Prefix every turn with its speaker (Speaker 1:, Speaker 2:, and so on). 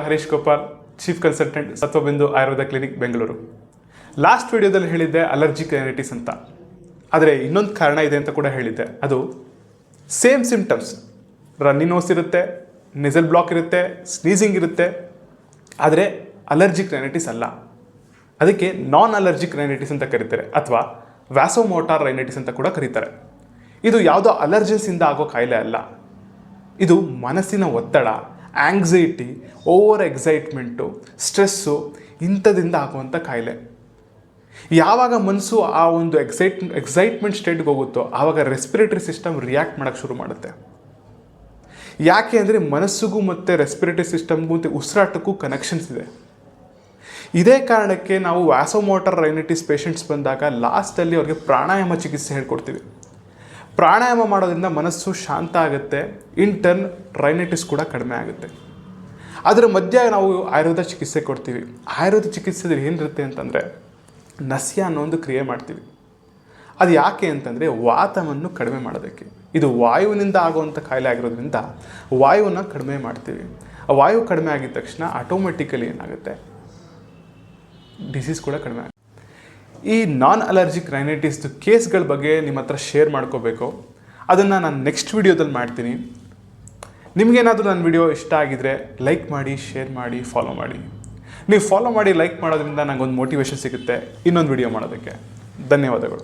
Speaker 1: Harish Gopal, chief consultant, Satvabindu Ayurveda clinic, Bengaluru. Last ವಿಡಿಯೋದಲ್ಲಿ ಹೇಳಿದ್ದೆ allergic rhinitis ಅಂತ. ಆದರೆ ಇನ್ನೊಂದು ಕಾರಣ ಇದೆ ಅಂತ ಕೂಡ ಹೇಳಿದ್ದೆ. ಅದು ಸೇಮ್ ಸಿಂಪ್ಟಮ್ಸ್, ರನ್ನಿ ನೋಸ್ ಇರುತ್ತೆ, ನೆಸಲ್ ಬ್ಲಾಕ್ ಇರುತ್ತೆ, ಸ್ನೀಸಿಂಗ್ ಇರುತ್ತೆ, ಆದರೆ ಅಲರ್ಜಿಕ್ ರೈನೈಟಿಸ್ ಅಲ್ಲ. ಅದಕ್ಕೆ ನಾನ್ ಅಲರ್ಜಿಕ್ ರೈನೈಟಿಸ್ ಅಂತ ಕರೀತಾರೆ, ಅಥವಾ ವ್ಯಾಸೋಮೋಟಾರ್ ರೈನೈಟಿಸ್ ಅಂತ ಕೂಡ ಕರೀತಾರೆ. ಇದು ಯಾವುದೋ ಅಲರ್ಜನ್ಸಿಂದ ಆಗೋ ಕಾಯಿಲೆ ಅಲ್ಲ. ಇದು ಮನಸ್ಸಿನ ಒತ್ತಡ, ಆಂಗ್ಸೈಟಿ, ಓವರ್ ಎಕ್ಸೈಟ್ಮೆಂಟು, ಸ್ಟ್ರೆಸ್ಸು ಇಂಥದಿಂದ ಆಗುವಂಥ ಕಾಯಿಲೆ. ಯಾವಾಗ ಮನಸ್ಸು ಆ ಒಂದು ಎಕ್ಸೈಟ್ಮೆಂಟ್ ಸ್ಟೇಟ್ಗೆ ಹೋಗುತ್ತೋ ಆವಾಗ ರೆಸ್ಪಿರೇಟರಿ ಸಿಸ್ಟಮ್ ರಿಯಾಕ್ಟ್ ಮಾಡೋಕ್ಕೆ ಶುರು ಮಾಡುತ್ತೆ. ಯಾಕೆ ಅಂದರೆ ಮನಸ್ಸಿಗೂ ಮತ್ತು ರೆಸ್ಪಿರೇಟರಿ ಸಿಸ್ಟಮ್ಗೂ ಮತ್ತು ಉಸಿರಾಟಕ್ಕೂ ಕನೆಕ್ಷನ್ಸ್ ಇದೆ. ಇದೇ ಕಾರಣಕ್ಕೆ ನಾವು ವ್ಯಾಸೋಮೋಟಾರ್ ರೈನೈಟಿಸ್ ಪೇಷಂಟ್ಸ್ ಬಂದಾಗ ಲಾಸ್ಟಲ್ಲಿ ಅವ್ರಿಗೆ ಪ್ರಾಣಾಯಾಮ ಚಿಕಿತ್ಸೆ ಹೇಳ್ಕೊಡ್ತೀವಿ. ಪ್ರಾಣಾಯಾಮ ಮಾಡೋದ್ರಿಂದ ಮನಸ್ಸು ಶಾಂತ ಆಗುತ್ತೆ, ಇಂಟರ್ನ್ ರೈನೈಟಿಸ್ ಕೂಡ ಕಡಿಮೆ ಆಗುತ್ತೆ. ಅದರ ಮಧ್ಯೆ ನಾವು ಆಯುರ್ವೇದ ಚಿಕಿತ್ಸೆ ಕೊಡ್ತೀವಿ. ಆಯುರ್ವೇದ ಚಿಕಿತ್ಸೆದಲ್ಲಿ ಏನಿರುತ್ತೆ ಅಂತಂದರೆ ನಸ್ಯ ಅನ್ನೋ ಒಂದು ಕ್ರಿಯೆ ಮಾಡ್ತೀವಿ. ಅದು ಯಾಕೆ ಅಂತಂದರೆ ವಾತವನ್ನು ಕಡಿಮೆ ಮಾಡೋದಕ್ಕೆ. ಇದು ವಾಯುವಿನಿಂದ ಆಗುವಂಥ ಕಾಯಿಲೆ ಆಗಿರೋದ್ರಿಂದ ವಾಯುವನ್ನು ಕಡಿಮೆ ಮಾಡ್ತೀವಿ. ಆ ವಾಯು ಕಡಿಮೆ ಆಗಿದ ತಕ್ಷಣ ಆಟೋಮೆಟಿಕಲಿ ಏನಾಗುತ್ತೆ, ಡಿಸೀಸ್ ಕೂಡ ಕಡಿಮೆ ಆಗುತ್ತೆ. ಈ ನಾನ್ ಅಲರ್ಜಿಕ್ ರೈನೈಟಿಸ್ದು ಕೇಸ್ಗಳ ಬಗ್ಗೆ ನಿಮ್ಮ ಹತ್ರ ಶೇರ್ ಮಾಡ್ಕೋಬೇಕು. ಅದನ್ನು ನಾನು ನೆಕ್ಸ್ಟ್ ವಿಡಿಯೋದಲ್ಲಿ ಮಾಡ್ತೀನಿ. ನಿಮಗೇನಾದರೂ ನನ್ನ ವಿಡಿಯೋ ಇಷ್ಟ ಆಗಿದರೆ ಲೈಕ್ ಮಾಡಿ, ಶೇರ್ ಮಾಡಿ, ಫಾಲೋ ಮಾಡಿ. ನೀವು ಫಾಲೋ ಮಾಡಿ, ಲೈಕ್ ಮಾಡೋದ್ರಿಂದ ನನಗೊಂದು ಮೋಟಿವೇಶನ್ ಸಿಗುತ್ತೆ ಇನ್ನೊಂದು ವಿಡಿಯೋ ಮಾಡೋದಕ್ಕೆ. ಧನ್ಯವಾದಗಳು.